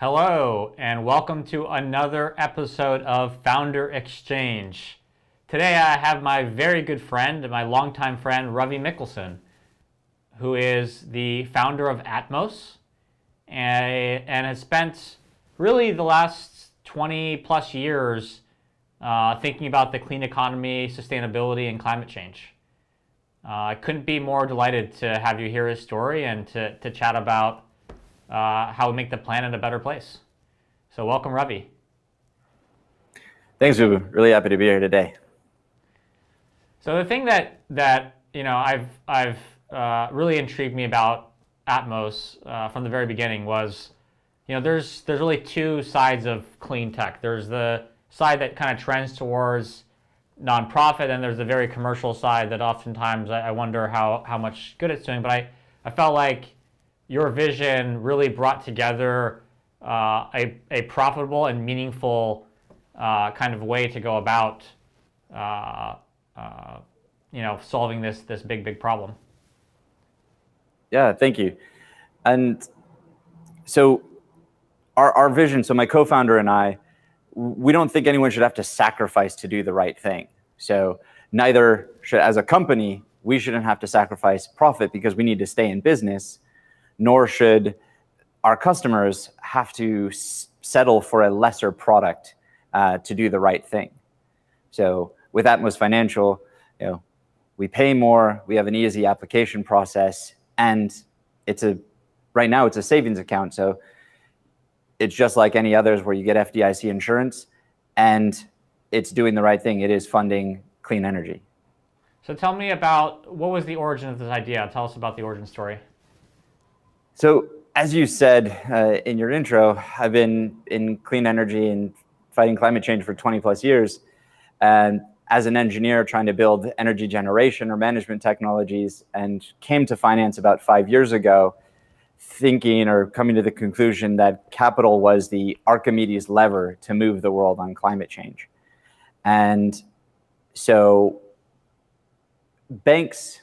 Hello, and welcome to another episode of Founder Exchange. Today I have my very good friend, my longtime friend, Ravi Mikkelsen, who is the founder of Atmos and has spent really the last 20 plus years thinking about the clean economy, sustainability, and climate change. I couldn't be more delighted to have you hear his story and to chat about how we make the planet a better place. So welcome, Ravi. Thanks, Ubu. Really happy to be here today. So the thing that I've really intrigued me about Atmos from the very beginning was, there's really two sides of clean tech. There's the side that kind of trends towards nonprofit, and there's the very commercial side that oftentimes I wonder how much good it's doing. But I felt like your vision really brought together a profitable and meaningful kind of way to go about solving this big problem. Yeah, thank you. And so our vision, so my co-founder and I, we don't think anyone should have to sacrifice to do the right thing. So neither should, as a company, we shouldn't have to sacrifice profit because we need to stay in business, nor should our customers have to settle for a lesser product to do the right thing. So with Atmos Financial, we pay more, we have an easy application process, and right now it's a savings account. So it's just like any others where you get FDIC insurance, and it's doing the right thing. It is funding clean energy. So tell me about, what was the origin of this idea? Tell us about the origin story. So as you said in your intro, I've been in clean energy and fighting climate change for 20 plus years. And as an engineer trying to build energy generation or management technologies, and came to finance about 5 years ago, thinking or coming to the conclusion that capital was the Archimedes lever to move the world on climate change. And so banks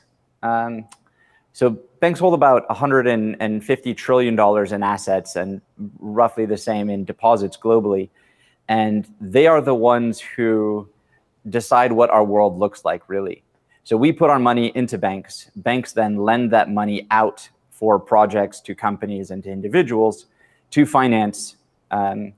hold about $150 trillion in assets and roughly the same in deposits globally. And they are the ones who decide what our world looks like, really. So we put our money into banks. Banks then lend that money out for projects to companies and to individuals to finance, like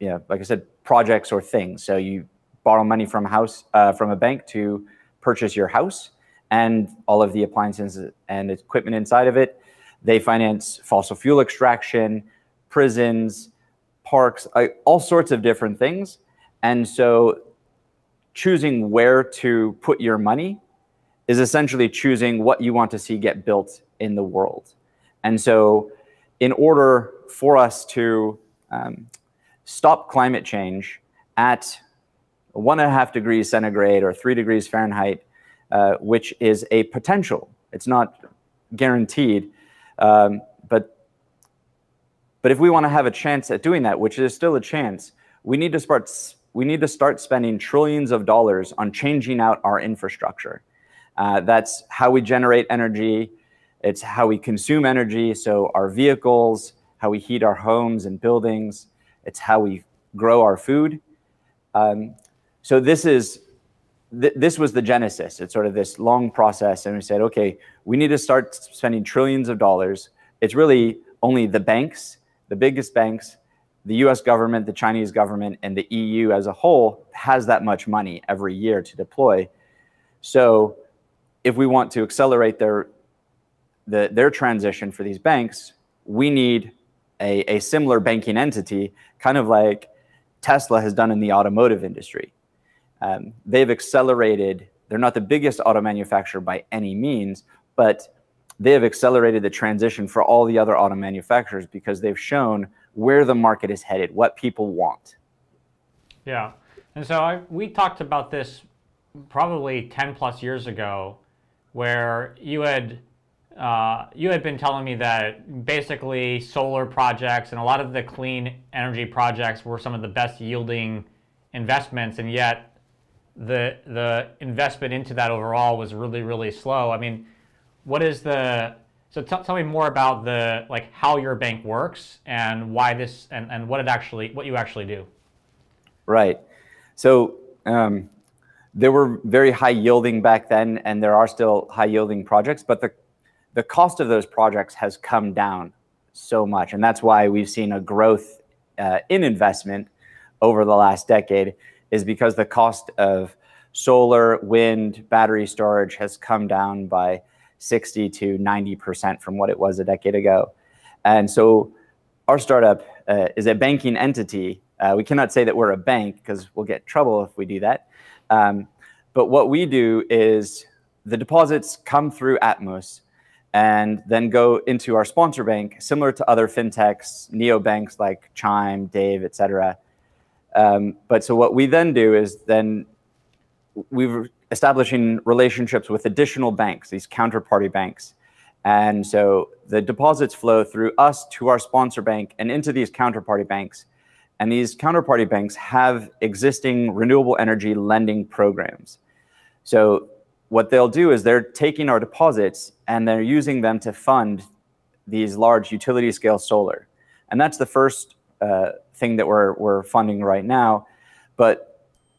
I said, projects or things. So you borrow money from a bank to purchase your house and all of the appliances and equipment inside of it. They finance fossil fuel extraction, prisons, parks, all sorts of different things. And so choosing where to put your money is essentially choosing what you want to see get built in the world. And so in order for us to stop climate change at 1.5 degrees centigrade or 3 degrees Fahrenheit, which is a potential. It's not guaranteed, but if we want to have a chance at doing that, which is still a chance, we need to start spending trillions of dollars on changing out our infrastructure. That's how we generate energy. It's how we consume energy. So our vehicles, how we heat our homes and buildings. It's how we grow our food. So this was the genesis. It's sort of this long process. And we said, okay, we need to start spending trillions of dollars. It's really only the banks, the biggest banks, the US government, the Chinese government, and the EU as a whole has that much money every year to deploy. So if we want to accelerate their transition for these banks, we need a similar banking entity, kind of like Tesla has done in the automotive industry. They've accelerated. They're not the biggest auto manufacturer by any means, but they have accelerated the transition for all the other auto manufacturers because they've shown where the market is headed, what people want. Yeah, and so we talked about this probably 10 plus years ago, where you had been telling me that basically solar projects and a lot of the clean energy projects were some of the best yielding investments, and yet the investment into that overall was really, really slow. I mean, what is the So tell me more about the how your bank works and why this and what you actually do. Right. So there were very high yielding back then, and there are still high yielding projects, but the cost of those projects has come down so much, and that's why we've seen a growth in investment over the last decade, is because the cost of solar, wind, battery storage has come down by 60 to 90% from what it was a decade ago. And so our startup is a banking entity. We cannot say that we're a bank because we'll get in trouble if we do that. But what we do is the deposits come through Atmos and then go into our sponsor bank, similar to other fintechs, neobanks like Chime, Dave, et cetera. But so what we then do is then we're establishing relationships with additional banks, these counterparty banks. And so the deposits flow through us to our sponsor bank and into these counterparty banks. And these counterparty banks have existing renewable energy lending programs. So what they'll do is they're taking our deposits and they're using them to fund these large utility scale solar. And that's the first thing that we're funding right now. But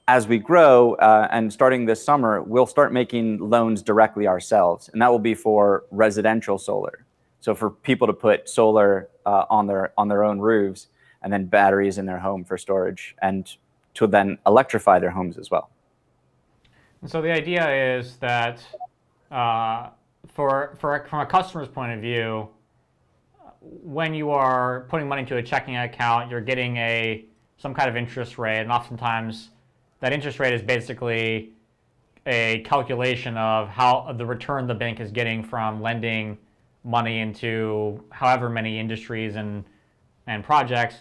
as we grow, and starting this summer, we'll start making loans directly ourselves, and that will be for residential solar. So for people to put solar on their own roofs, and then batteries in their home for storage, and to then electrify their homes as well. And so the idea is that from a customer's point of view, when you are putting money into a checking account, you're getting some kind of interest rate, and oftentimes that interest rate is basically a calculation of how the return the bank is getting from lending money into however many industries and projects.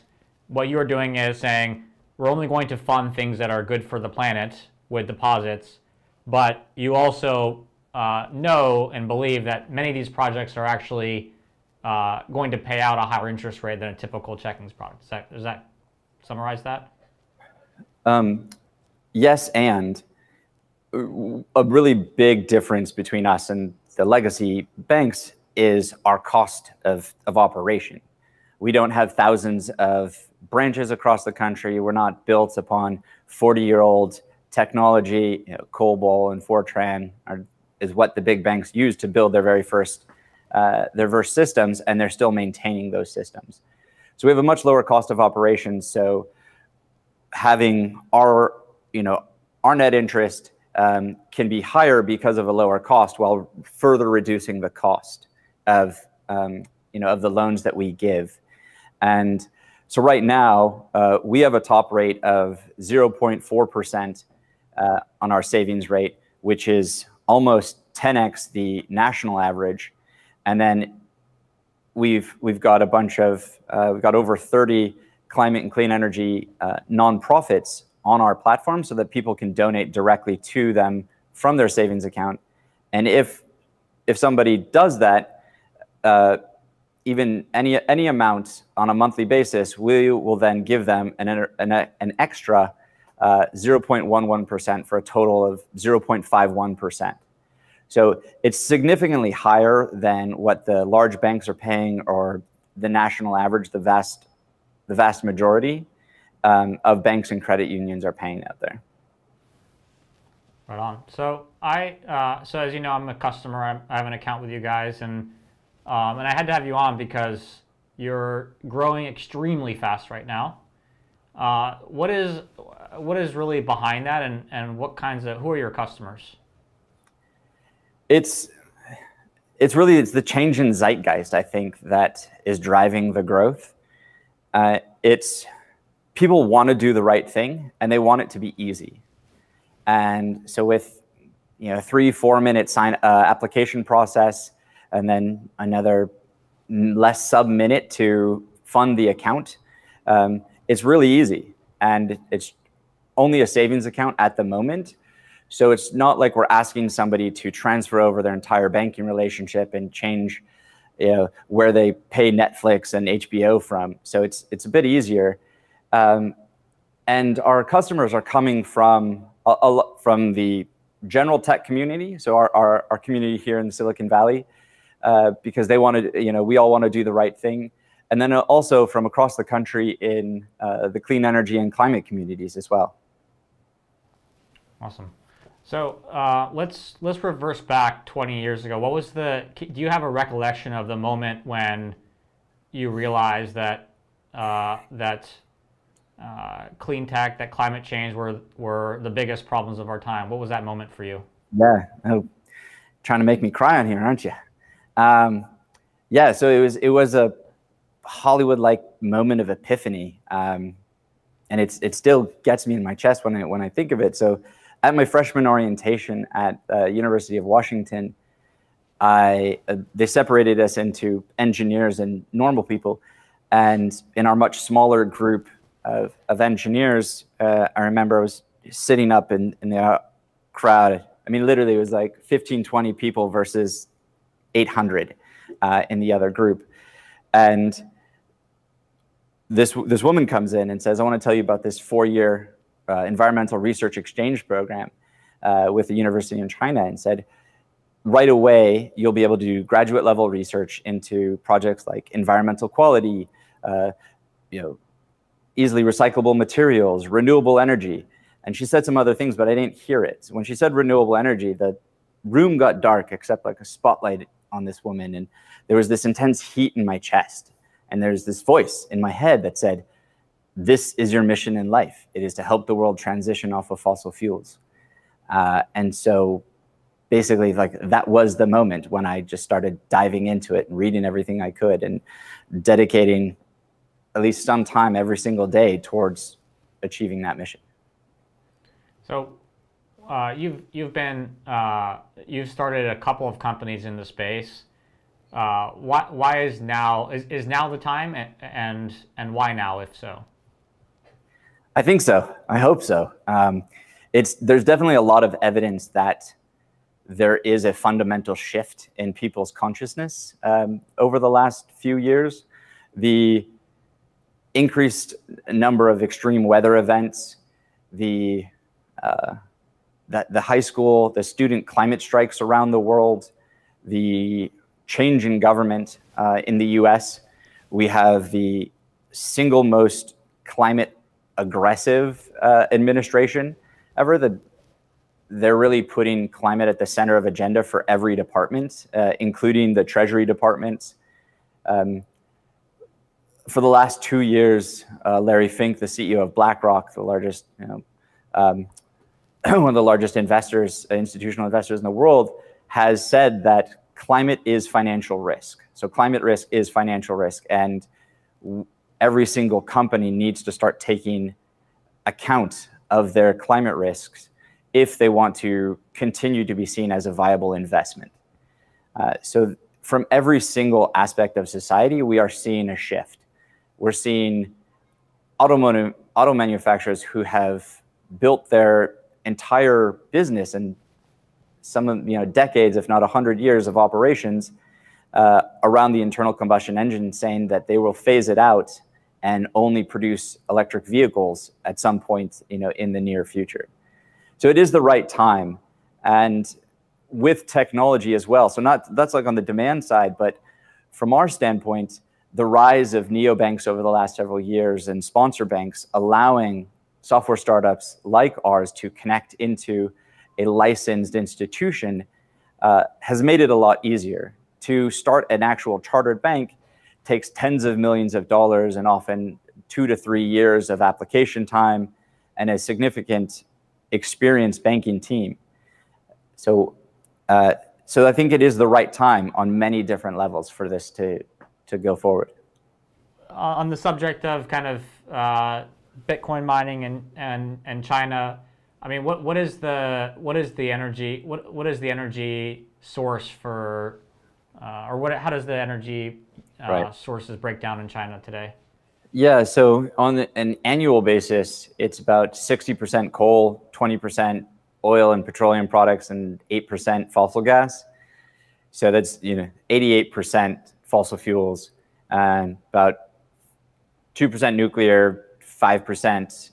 What you're doing is saying, we're only going to fund things that are good for the planet with deposits, but you also know and believe that many of these projects are actually going to pay out a higher interest rate than a typical checkings product. Does that summarize that? Yes, and a really big difference between us and the legacy banks is our cost of operation. We don't have thousands of branches across the country. We're not built upon 40-year-old technology. COBOL and Fortran is what the big banks use to build their first systems, and they're still maintaining those systems. So we have a much lower cost of operations. So having our net interest can be higher because of a lower cost, while further reducing the cost of the loans that we give. And so right now we have a top rate of 0.4% on our savings rate, which is almost 10x the national average. And then we've got over 30 climate and clean energy nonprofits on our platform, so that people can donate directly to them from their savings account. And if somebody does that, even any amount on a monthly basis, we will then give them an extra 0.11% for a total of 0.51%. So it's significantly higher than what the large banks are paying, or the national average, the vast majority of banks and credit unions are paying out there. Right on. So so as you know, I'm a customer. I have an account with you guys, and I had to have you on because you're growing extremely fast right now. What is really behind that, and who are your customers? It's the change in zeitgeist, I think, that is driving the growth. People want to do the right thing, and they want it to be easy. And so with 3-4 minute application process, and then another less sub-minute to fund the account, it's really easy. And it's only a savings account at the moment. So it's not like we're asking somebody to transfer over their entire banking relationship and change where they pay Netflix and HBO from. So it's a bit easier. And our customers are coming from the general tech community, so our community here in Silicon Valley, because they wanted, we all want to do the right thing. And then also from across the country in the clean energy and climate communities as well. Awesome. So let's reverse back 20 years ago. What was do you have a recollection of the moment when you realized that clean tech, that climate change were the biggest problems of our time? What was that moment for you? Yeah, trying to make me cry on here, aren't you? Yeah, so it was a Hollywood-like moment of epiphany, and it still gets me in my chest when I think of it. So, at my freshman orientation at University of Washington, they separated us into engineers and normal people, and in our much smaller group of engineers, I remember I was sitting up in the crowd. I mean, literally, it was like 15, 20 people versus 800 in the other group, and this woman comes in and says, "I want to tell you about this 4-year environmental research exchange program with the university in China," and said, "Right away, you'll be able to do graduate level research into projects like environmental quality, easily recyclable materials, renewable energy." And she said some other things, but I didn't hear it. When she said renewable energy, the room got dark except like a spotlight on this woman, and there was this intense heat in my chest. And there's this voice in my head that said, "This is your mission in life. It is to help the world transition off of fossil fuels." And so basically, like, that was the moment when I just started diving into it and reading everything I could and dedicating at least some time every single day towards achieving that mission. So you've started a couple of companies in the space. Why is now the time, and why now, if so? I think so. I hope so. There's definitely a lot of evidence that there is a fundamental shift in people's consciousness over the last few years. The increased number of extreme weather events, the high school, the student climate strikes around the world, the change in government in the US. We have the single most climate aggressive administration ever. They're really putting climate at the center of agenda for every department, including the Treasury Department. For the last 2 years, Larry Fink, the CEO of BlackRock, the largest, one of the largest institutional investors in the world, has said that climate is financial risk. So climate risk is financial risk, and every single company needs to start taking account of their climate risks if they want to continue to be seen as a viable investment. So from every single aspect of society, we are seeing a shift. We're seeing auto manufacturers who have built their entire business and some of decades, if not 100 years of operations around the internal combustion engine, saying that they will phase it out and only produce electric vehicles at some point in the near future. So it is the right time, and with technology as well. So that's like on the demand side, but from our standpoint, the rise of neobanks over the last several years and sponsor banks allowing software startups like ours to connect into a licensed institution has made it a lot easier. To start an actual chartered bank takes tens of millions of dollars and often 2 to 3 years of application time and a significant experienced banking team. So I think it is the right time on many different levels for this to go forward. On the subject of kind of Bitcoin mining and China, I mean, what is the energy source for, how does the energy sources break down in China today? Yeah, so on an annual basis, it's about 60% coal, 20% oil and petroleum products, and 8% fossil gas. So that's 88% fossil fuels, and about 2% nuclear, 5%.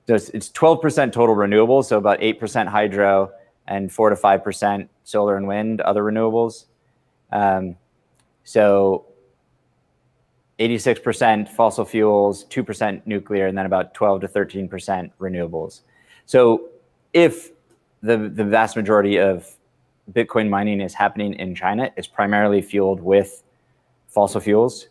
It's 12% total renewables, so about 8% hydro, and 4 to 5% solar and wind, other renewables. So 86% fossil fuels, 2% nuclear, and then about 12 to 13% renewables. So if the vast majority of Bitcoin mining is happening in China, it's primarily fueled with fossil fuels.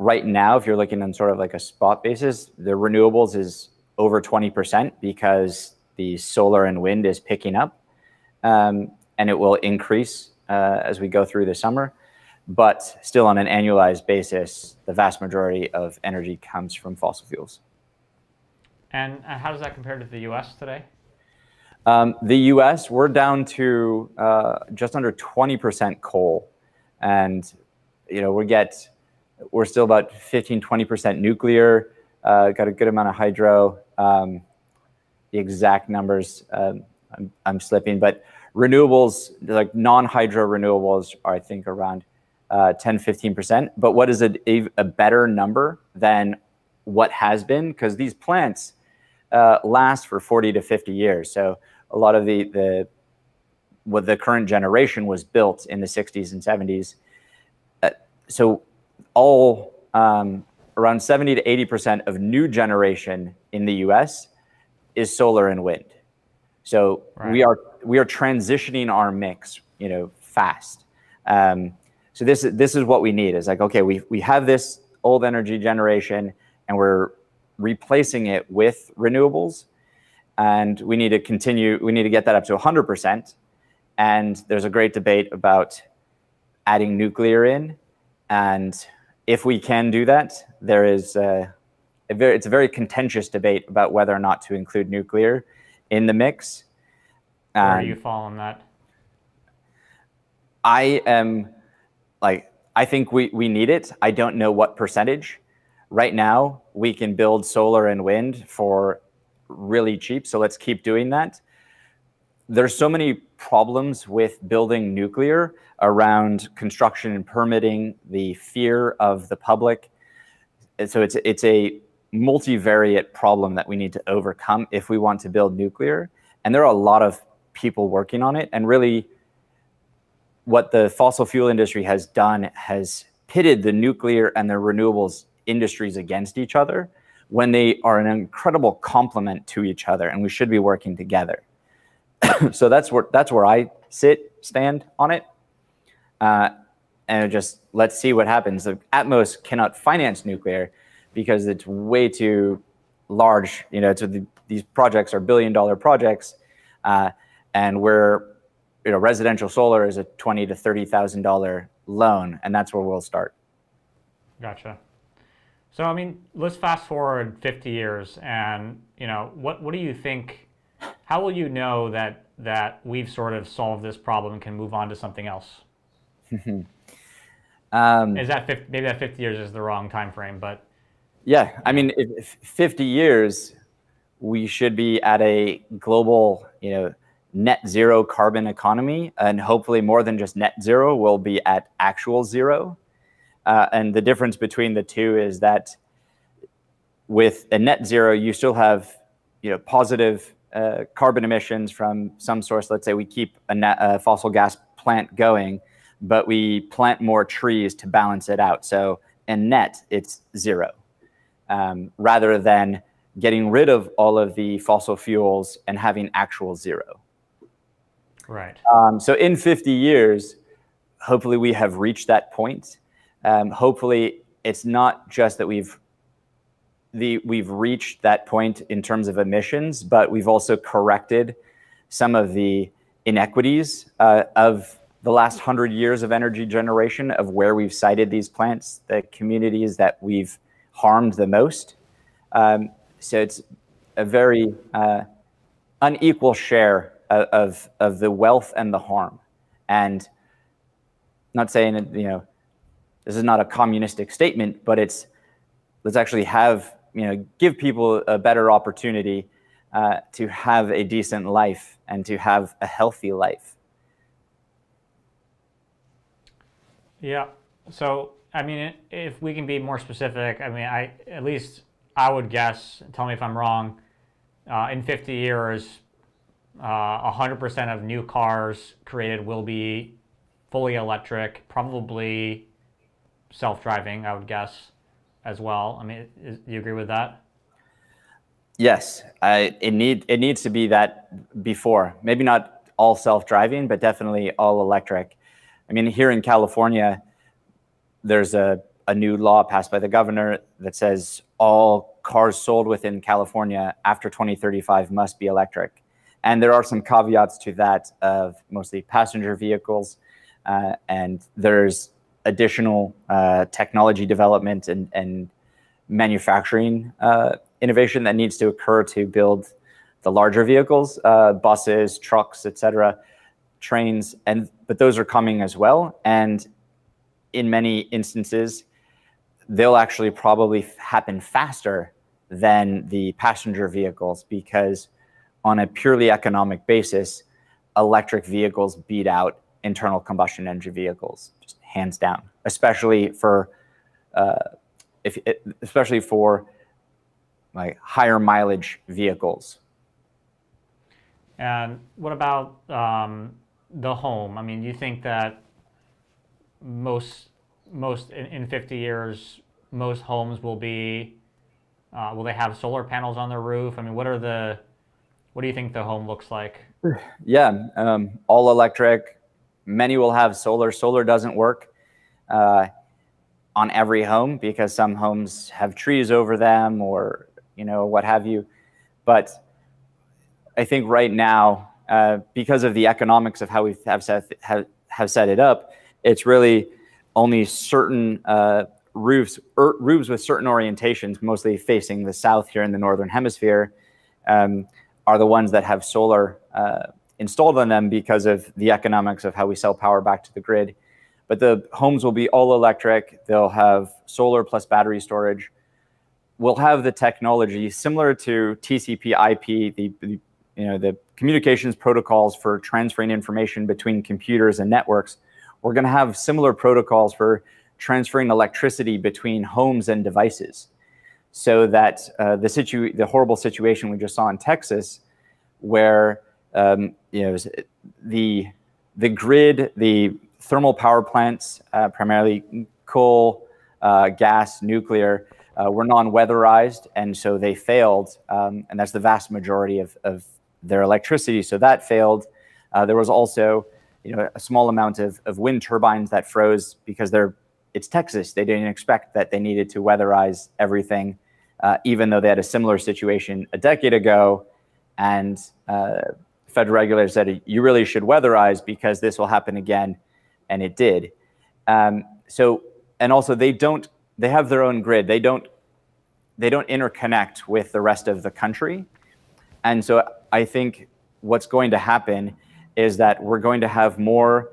Right now, if you're looking on sort of like a spot basis, the renewables is over 20% because the solar and wind is picking up, and it will increase as we go through the summer. But still, on an annualized basis, the vast majority of energy comes from fossil fuels. And how does that compare to the U.S. today? The U.S., we're down to just under 20% coal, and we're still about 15-20% nuclear. Got a good amount of hydro. The exact numbers I'm slipping, but renewables, like non-hydro renewables, are I think around 10-15%. But what is a better number than what has been? Because these plants last for 40 to 50 years. So a lot of the current generation was built in the 60s and 70s. So all around 70 to 80% of new generation in the U.S. is solar and wind. So right. we are transitioning our mix, fast. So this is what we need. Is like, okay, we have this old energy generation and we're replacing it with renewables, and we need to continue. We need to get that up to 100%. And there's a great debate about adding nuclear in, and if we can do that, there is it's a very contentious debate about whether or not to include nuclear in the mix. Where do you fall on that? I think we need it. I don't know what percentage. Right now, we can build solar and wind for really cheap, so let's keep doing that. There's so many problems with building nuclear around construction and permitting, the fear of the public. And so it's a multivariate problem that we need to overcome if we want to build nuclear. And there are a lot of people working on it. And really, what the fossil fuel industry has done has pitted the nuclear and the renewables industries against each other when they are an incredible complement to each other, and we should be working together. So that's where I stand on it. And just let's see what happens. The Atmos cannot finance nuclear because it's way too large. These projects are billion-dollar projects, and residential solar is a $20,000 to $30,000 loan, and that's where we'll start. Gotcha. So I mean, let's fast forward 50 years, and what do you think? How will you know that we've sort of solved this problem and can move on to something else? Is that maybe that 50 years is the wrong time frame, but yeah, I mean, if 50 years, we should be at a global, net zero carbon economy, and hopefully more than just net zero, we'll be at actual zero. And the difference between the two is that with a net zero, you still have, positive carbon emissions from some source. Let's say we keep a fossil gas plant going, but we plant more trees to balance it out. So in net, it's zero, rather than getting rid of all of the fossil fuels and having actual zero. Right. So in 50 years, hopefully we have reached that point. Hopefully it's not just that we've reached that point in terms of emissions, but we've also corrected some of the inequities of the last 100 years of energy generation, of where we've sited these plants, the communities that we've harmed the most. So it's a very unequal share of the wealth and the harm. And not saying that, this is not a communistic statement, but let's actually have, give people a better opportunity to have a decent life and to have a healthy life. Yeah. So, I mean, if we can be more specific, I mean, at least I would guess, tell me if I'm wrong, in 50 years, 100% of new cars created will be fully electric, probably self-driving, I would guess, as well. I mean, do you agree with that? Yes, it needs to be that before. Maybe not all self-driving, but definitely all electric. I mean, here in California, there's a new law passed by the governor that says all cars sold within California after 2035 must be electric. And there are some caveats to that of mostly passenger vehicles, and there's additional technology development and manufacturing innovation that needs to occur to build the larger vehicles, buses, trucks, etc., trains, but those are coming as well. And in many instances, they'll actually probably happen faster than the passenger vehicles, because on a purely economic basis, electric vehicles beat out internal combustion engine vehicles, just hands down, especially for like higher mileage vehicles. And what about the home? I mean, you think that most in 50 years, most homes will be will they have solar panels on their roof? I mean, what do you think the home looks like? Yeah, all electric. Many will have solar. Solar doesn't work on every home because some homes have trees over them, or what have you. But I think right now, because of the economics of how we have set it up, it's really only certain roofs with certain orientations, mostly facing the south here in the northern hemisphere, are the ones that have solar installed on them because of the economics of how we sell power back to the grid. But the homes will be all electric. They'll have solar plus battery storage. We'll have the technology similar to TCP/IP, the communications protocols for transferring information between computers and networks. We're going to have similar protocols for transferring electricity between homes and devices, so that the horrible situation we just saw in Texas, where the grid, the thermal power plants, primarily coal, gas, nuclear, were non-weatherized, and so they failed, and that's the vast majority of their electricity. So that failed. There was also a small amount of wind turbines that froze because it's Texas. They didn't expect that they needed to weatherize everything, even though they had a similar situation a decade ago. And federal regulators said, you really should weatherize because this will happen again. And it did. And also they have their own grid. They don't interconnect with the rest of the country. And so I think what's going to happen is that we're going to have more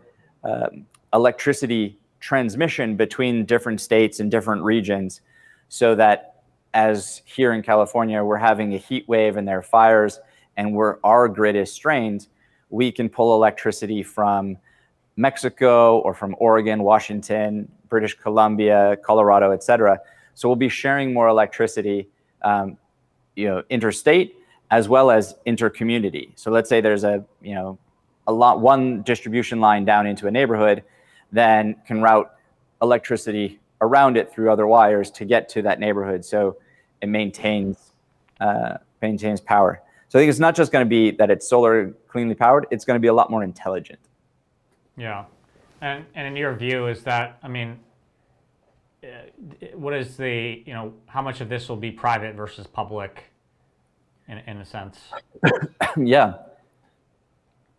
electricity transmission between different states and different regions, so that as here in California, we're having a heat wave and there are fires, and where our grid is strained, we can pull electricity from Mexico or from Oregon, Washington, British Columbia, Colorado, etc. So we'll be sharing more electricity, interstate as well as intercommunity. So let's say there's one distribution line down into a neighborhood, then can route electricity around it through other wires to get to that neighborhood, so it maintains power. So I think it's not just going to be that it's solar cleanly powered, it's going to be a lot more intelligent. Yeah. And in your view, is that, I mean, what is how much of this will be private versus public in a sense? Yeah.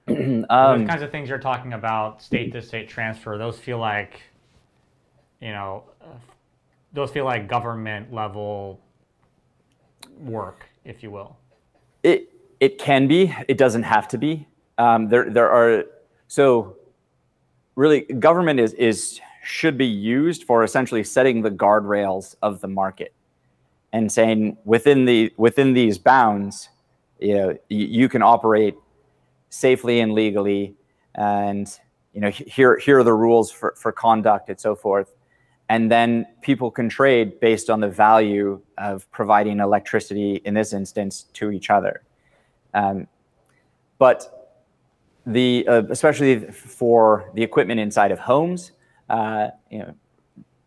Those kinds of things you're talking about, state to state transfer, those feel like, government level work, if you will. It can be. It doesn't have to be. So really, government should be used for essentially setting the guardrails of the market and saying within these bounds, you can operate safely and legally, and here are the rules for conduct and so forth. And then people can trade based on the value of providing electricity, in this instance, to each other. but especially for the equipment inside of homes,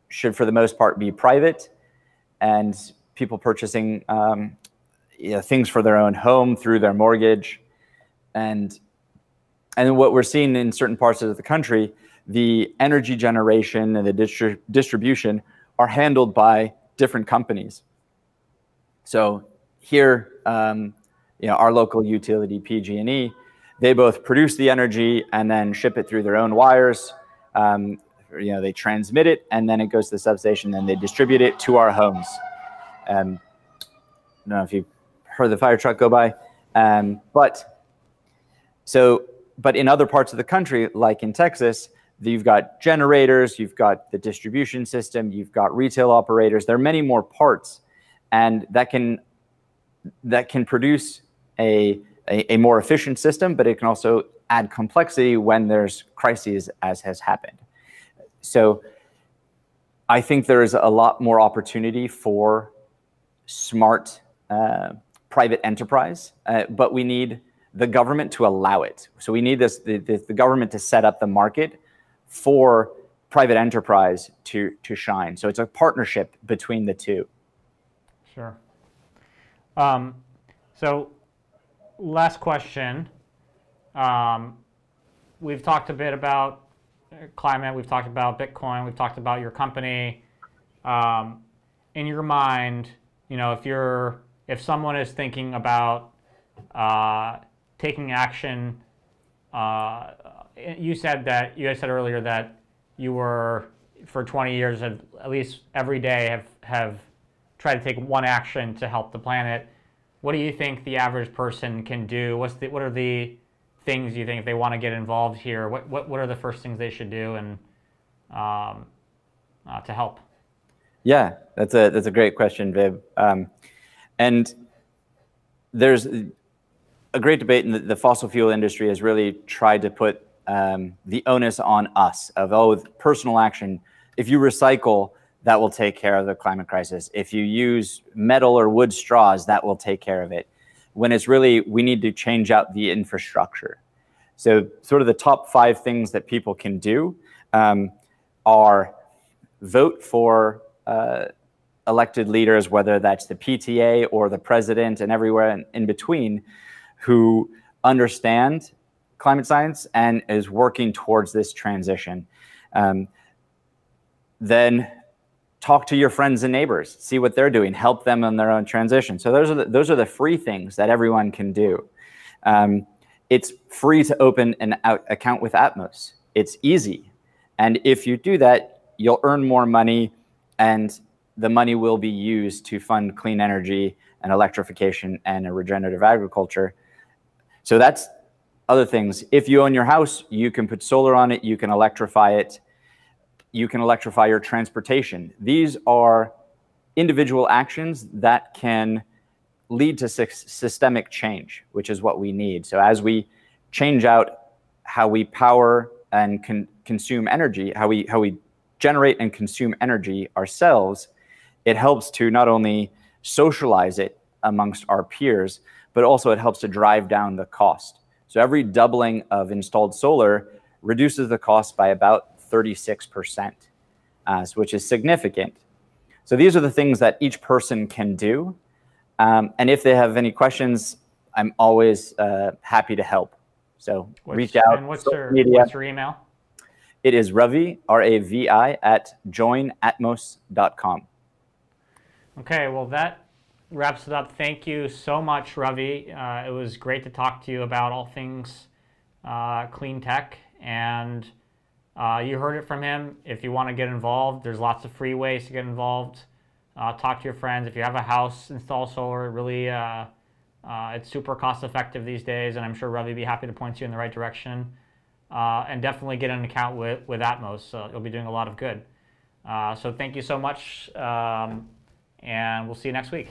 should for the most part be private, and people purchasing things for their own home through their mortgage, and what we're seeing in certain parts of the country, the energy generation and the distribution are handled by different companies. So here, our local utility, PG&E, they both produce the energy and then ship it through their own wires. They transmit it, and then it goes to the substation, and they distribute it to our homes. I don't know if you've heard the fire truck go by, but in other parts of the country, like in Texas, you've got generators, you've got the distribution system, you've got retail operators. There are many more parts, and that can produce a more efficient system, but it can also add complexity when there's crises, as has happened. So I think there is a lot more opportunity for smart private enterprise, but we need the government to allow it. So we need the government to set up the market for private enterprise to shine. So it's a partnership between the two. Sure. So last question. We've talked a bit about climate. We've talked about Bitcoin. We've talked about your company. In your mind, if someone is thinking about taking action, you said earlier that you were, for 20 years, at least every day, have tried to take one action to help the planet. What do you think the average person can do? What are the things you think, if they want to get involved here, what are the first things they should do and to help? Yeah, that's a great question, Viv. And there's a great debate in the fossil fuel industry has really tried to put the onus on us of, personal action. If you recycle, that will take care of the climate crisis. If you use metal or wood straws, that will take care of it. When it's really, we need to change out the infrastructure. So sort of the top 5 things that people can do are vote for elected leaders, whether that's the PTA or the president and everywhere in between, who understand climate science and is working towards this transition. Then talk to your friends and neighbors, see what they're doing, help them on their own transition. So those are the free things that everyone can do. It's free to open an account with Atmos. It's easy. And if you do that, you'll earn more money, and the money will be used to fund clean energy and electrification and a regenerative agriculture. So that's other things. If you own your house, you can put solar on it, you can electrify it. You can electrify your transportation. These are individual actions that can lead to systemic change, which is what we need. So as we change out how we power and consume energy, how we generate and consume energy ourselves, it helps to not only socialize it amongst our peers, but also it helps to drive down the cost. So every doubling of installed solar reduces the cost by about 36%, which is significant. So these are the things that each person can do. And if they have any questions, I'm always happy to help. So reach out. And what's your email? It is Ravi, R-A-V-I, @joinatmos.com. Okay, well, that wraps it up. Thank you so much, Ravi. It was great to talk to you about all things clean tech. And you heard it from him. If you want to get involved, there's lots of free ways to get involved. Talk to your friends. If you have a house, install solar. Really, it's super cost effective these days, and I'm sure Ravi will be happy to point you in the right direction. And definitely get an account with Atmos. You'll be doing a lot of good. So thank you so much, and we'll see you next week.